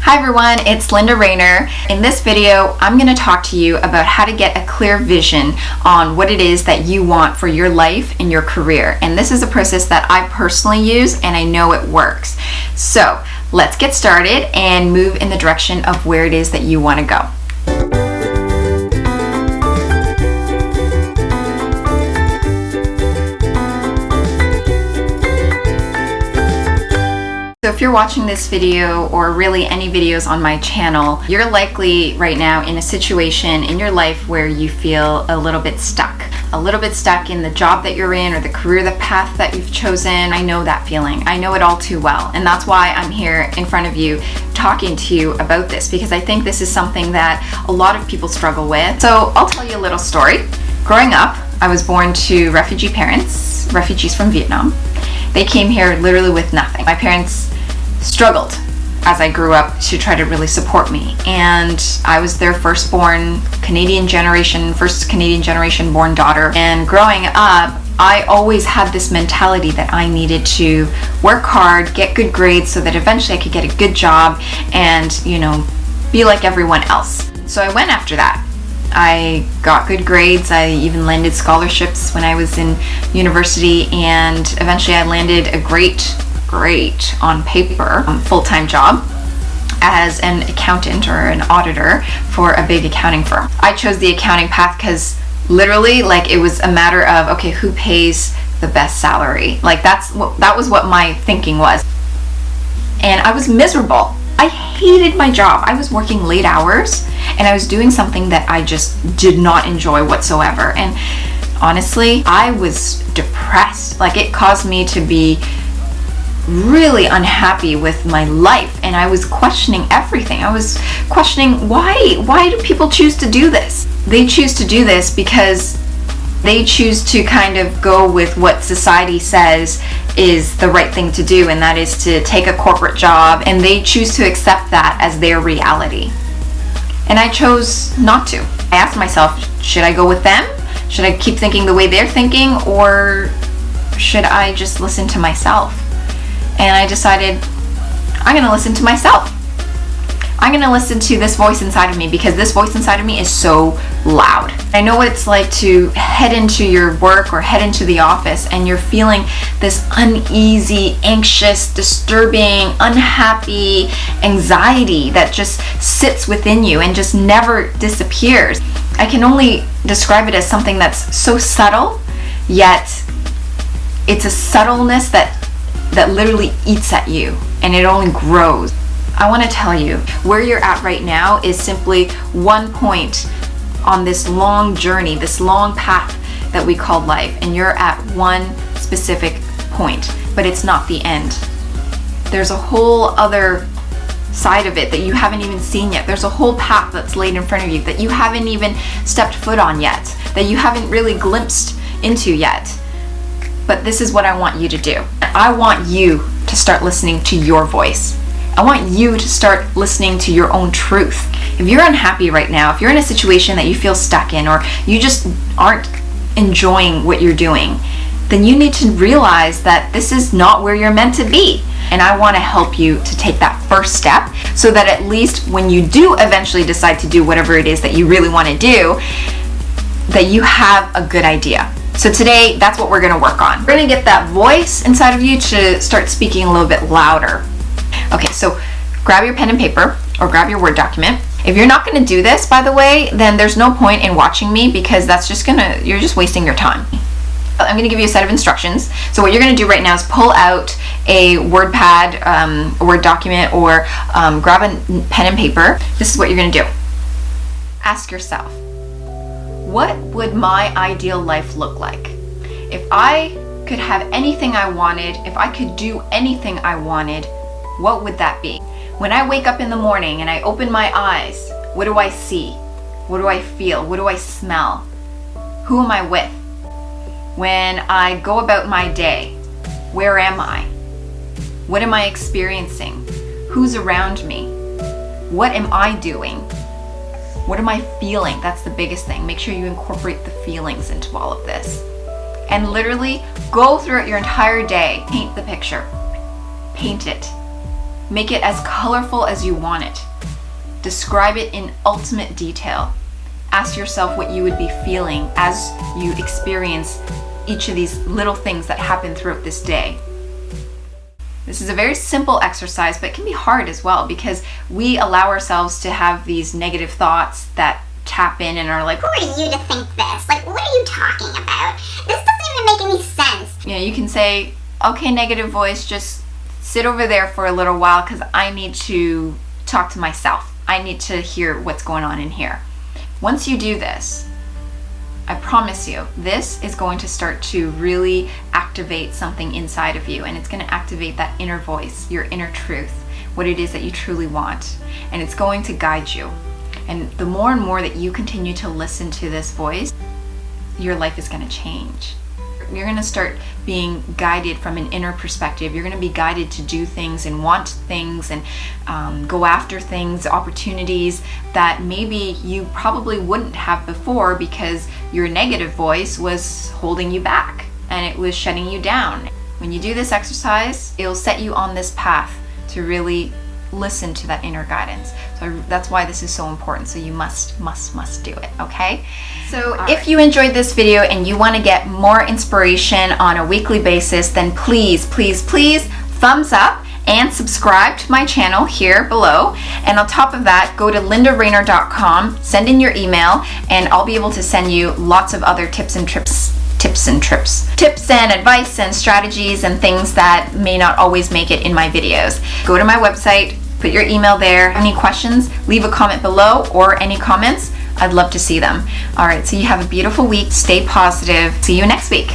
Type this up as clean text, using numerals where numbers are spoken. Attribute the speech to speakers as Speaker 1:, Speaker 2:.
Speaker 1: Hi everyone, it's Linda Rayner. In this video, I'm going to talk to you about how to get a clear vision on what it is that you want for your life and your career. And this is a process that I personally use and I know it works. So let's get started and move in the direction of where it is that you want to go. So if you're watching this video or really any videos on my channel, you're likely right now in a situation in your life where you feel a little bit stuck. A little bit stuck in the job that you're in or the career, the path that you've chosen. I know that feeling. I know it all too well. And that's why I'm here in front of you talking to you about this, because I think this is something that a lot of people struggle with. So I'll tell you a little story. Growing up, I was born to refugee parents, refugees from Vietnam. They came here literally with nothing. My parents struggled as I grew up to try to really support me, and I was their first Canadian generation born daughter. And growing up, I always had this mentality that I needed to work hard, get good grades so that eventually I could get a good job and, be like everyone else. So I went after that. I got good grades. I even landed scholarships when I was in university, and eventually I landed a great on paper full-time job as an accountant or an auditor for a big accounting firm. I chose the accounting path because literally it was a matter of, okay, who pays the best salary? That was what my thinking was. And I was miserable. I hated my job. I was working late hours and I was doing something that I just did not enjoy whatsoever. And honestly, I was depressed. It caused me to be really unhappy with my life, and I was questioning everything. I was questioning why do people choose to do this? They choose to do this because they choose to kind of go with what society says is the right thing to do, and that is to take a corporate job, and they choose to accept that as their reality. And I chose not to. I asked myself, should I go with them? Should I keep thinking the way they're thinking, or should I just listen to myself? And I decided I'm going to listen to myself. I'm going to listen to this voice inside of me, because this voice inside of me is so loud. I know what it's like to head into your work or head into the office and you're feeling this uneasy, anxious, disturbing, unhappy anxiety that just sits within you and just never disappears. I can only describe it as something that's so subtle, yet it's a subtleness that literally eats at you, and it only grows. I want to tell you, where you're at right now is simply one point on this long journey, this long path that we call life, and you're at one specific point, but it's not the end. There's a whole other side of it that you haven't even seen yet. There's a whole path that's laid in front of you that you haven't even stepped foot on yet, that you haven't really glimpsed into yet. But this is what I want you to do. I want you to start listening to your voice. I want you to start listening to your own truth. If you're unhappy right now, if you're in a situation that you feel stuck in, or you just aren't enjoying what you're doing, then you need to realize that this is not where you're meant to be. And I want to help you to take that first step so that at least when you do eventually decide to do whatever it is that you really want to do, that you have a good idea. So today, that's what we're going to work on. We're going to get that voice inside of you to start speaking a little bit louder. Okay, so grab your pen and paper or grab your Word document. If you're not going to do this, by the way, then there's no point in watching me, because you're just wasting your time. I'm going to give you a set of instructions. So what you're going to do right now is pull out a Word pad, a Word document, or grab a pen and paper. This is what you're going to do. Ask yourself, what would my ideal life look like? If I could have anything I wanted, if I could do anything I wanted, what would that be? When I wake up in the morning and I open my eyes, what do I see? What do I feel? What do I smell? Who am I with? When I go about my day, where am I? What am I experiencing? Who's around me? What am I doing? What am I feeling? That's the biggest thing. Make sure you incorporate the feelings into all of this. And literally go through it your entire day. Paint the picture. Paint it. Make it as colorful as you want it. Describe it in ultimate detail. Ask yourself what you would be feeling as you experience each of these little things that happen throughout this day. This is a very simple exercise, but it can be hard as well because we allow ourselves to have these negative thoughts that tap in and are like,
Speaker 2: who are you to think this? Like, what are you talking about? This doesn't even make any sense.
Speaker 1: You know, you can say, okay, negative voice, just sit over there for a little while because I need to talk to myself. I need to hear what's going on in here. Once you do this, I promise you, this is going to start to really activate something inside of you, and it's going to activate that inner voice, your inner truth, what it is that you truly want, and it's going to guide you. And the more and more that you continue to listen to this voice, your life is going to change. You're going to start being guided from an inner perspective. You're going to be guided to do things and want things and go after things, opportunities that maybe you probably wouldn't have before because your negative voice was holding you back and it was shutting you down. When you do this exercise, it'll set you on this path to really listen to that inner guidance. So that's why this is so important. So you must do it, okay? So if you enjoyed this video and you want to get more inspiration on a weekly basis, then please thumbs up and subscribe to my channel here below. And on top of that, go to lindarainer.com, send in your email, and I'll be able to send you lots of other tips and advice and strategies and things that may not always make it in my videos. Go to my website, put your email there. Any questions, leave a comment below, or any comments, I'd love to see them. All right, so you have a beautiful week. Stay positive. See you next week.